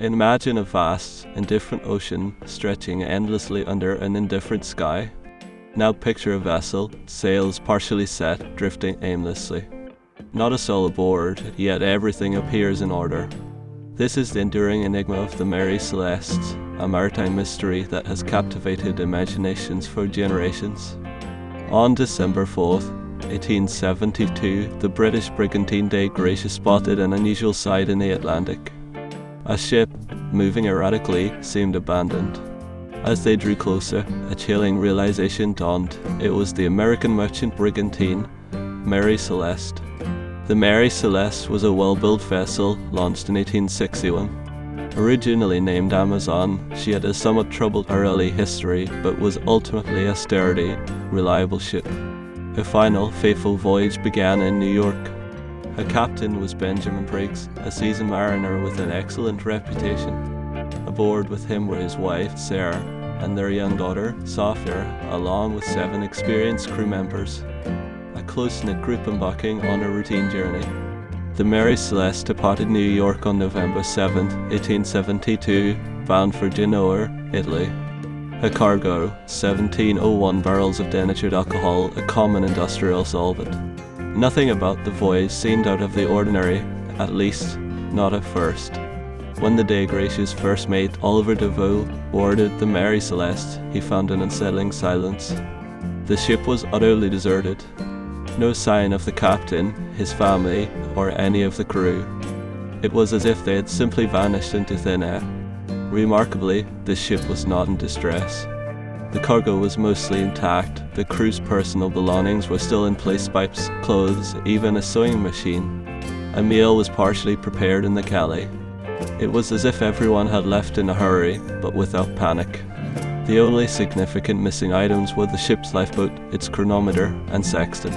Imagine a vast, indifferent ocean stretching endlessly under an indifferent sky. Now picture a vessel, sails partially set, drifting aimlessly. Not a soul aboard, yet everything appears in order. This is the enduring enigma of the Mary Celeste, a maritime mystery that has captivated imaginations for generations. On December 4th, 1872, the British brigantine Gracious spotted an unusual sight in the Atlantic. A ship, moving erratically, seemed abandoned. As they drew closer, a chilling realization dawned. It was the American merchant brigantine, Mary Celeste. The Mary Celeste was a well-built vessel launched in 1861. Originally named Amazon, she had a somewhat troubled early history, but was ultimately a sturdy, reliable ship. Her final, faithful voyage began in New York. Her captain was Benjamin Briggs, a seasoned mariner with an excellent reputation. Aboard with him were his wife, Sarah, and their young daughter, Sophia, along with 7 experienced crew members. A close-knit group embarking on a routine journey. The Mary Celeste departed New York on November 7, 1872, bound for Genoa, Italy. Her cargo, 1701 barrels of denatured alcohol, a common industrial solvent. Nothing about the voyage seemed out of the ordinary, at least not at first. When the Gracious first mate, Oliver DeVoe, boarded the Mary Celeste, he found an unsettling silence. The ship was utterly deserted. No sign of the captain, his family, or any of the crew. It was as if they had simply vanished into thin air. Remarkably, the ship was not in distress. The cargo was mostly intact, the crew's personal belongings were still in place, pipes, clothes, even a sewing machine. A meal was partially prepared in the galley. It was as if everyone had left in a hurry, but without panic. The only significant missing items were the ship's lifeboat, its chronometer, and sextant.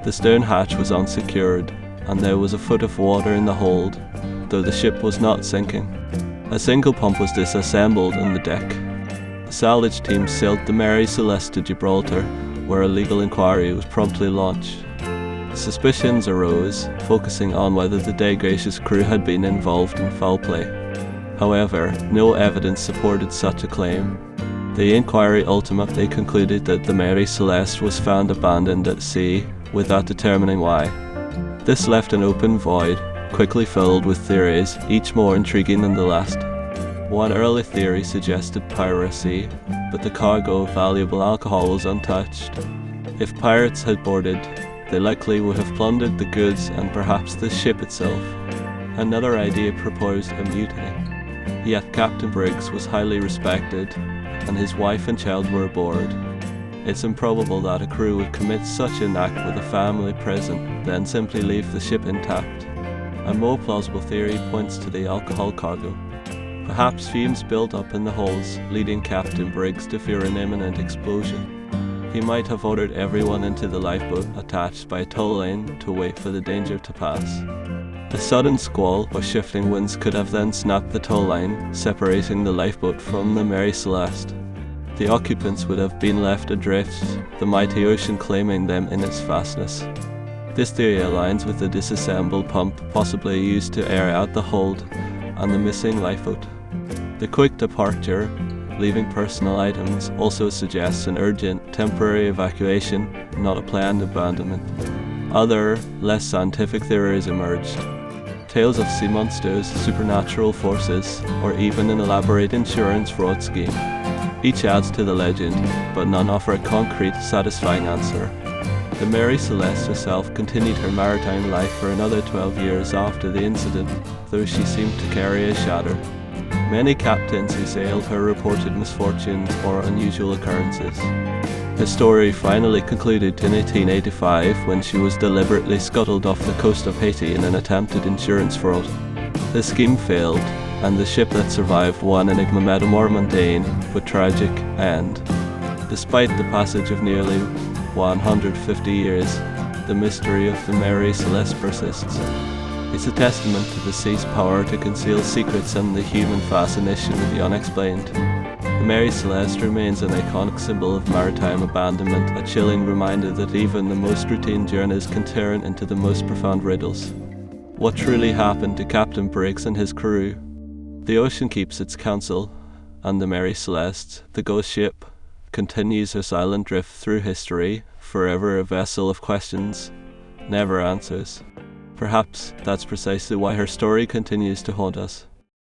The stern hatch was unsecured, and there was a foot of water in the hold, though the ship was not sinking. A single pump was disassembled on the deck. A salvage team sailed the Mary Celeste to Gibraltar, where a legal inquiry was promptly launched. Suspicions arose, focusing on whether the Gracious crew had been involved in foul play. However, no evidence supported such a claim. The inquiry ultimately concluded that the Mary Celeste was found abandoned at sea, without determining why. This left an open void, quickly filled with theories, each more intriguing than the last. One early theory suggested piracy, but the cargo of valuable alcohol was untouched. If pirates had boarded, they likely would have plundered the goods and perhaps the ship itself. Another idea proposed a mutiny. Yet Captain Briggs was highly respected, and his wife and child were aboard. It's improbable that a crew would commit such an act with a family present, then simply leave the ship intact. A more plausible theory points to the alcohol cargo. Perhaps fumes built up in the holds, leading Captain Briggs to fear an imminent explosion. He might have ordered everyone into the lifeboat attached by a tow line to wait for the danger to pass. A sudden squall or shifting winds could have then snapped the tow line, separating the lifeboat from the Mary Celeste. The occupants would have been left adrift, the mighty ocean claiming them in its vastness. This theory aligns with the disassembled pump, possibly used to air out the hold, and the missing lifeboat. The quick departure, leaving personal items, also suggests an urgent, temporary evacuation, not a planned abandonment. Other, less scientific theories emerged. Tales of sea monsters, supernatural forces, or even an elaborate insurance fraud scheme. Each adds to the legend, but none offer a concrete, satisfying answer. The Mary Celeste herself continued her maritime life for another 12 years after the incident, though she seemed to carry a shadow. Many captains who sailed her reported misfortunes or unusual occurrences. Her story finally concluded in 1885 when she was deliberately scuttled off the coast of Haiti in an attempted insurance fraud. The scheme failed, and the ship that survived one enigma met a more mundane but tragic end. Despite the passage of nearly 150 years, the mystery of the Mary Celeste persists. It's a testament to the sea's power to conceal secrets and the human fascination with the unexplained. The Mary Celeste remains an iconic symbol of maritime abandonment, a chilling reminder that even the most routine journeys can turn into the most profound riddles. What truly happened to Captain Briggs and his crew? The ocean keeps its counsel, and the Mary Celeste, the ghost ship, continues her silent drift through history, forever a vessel of questions, never answers. Perhaps that's precisely why her story continues to haunt us.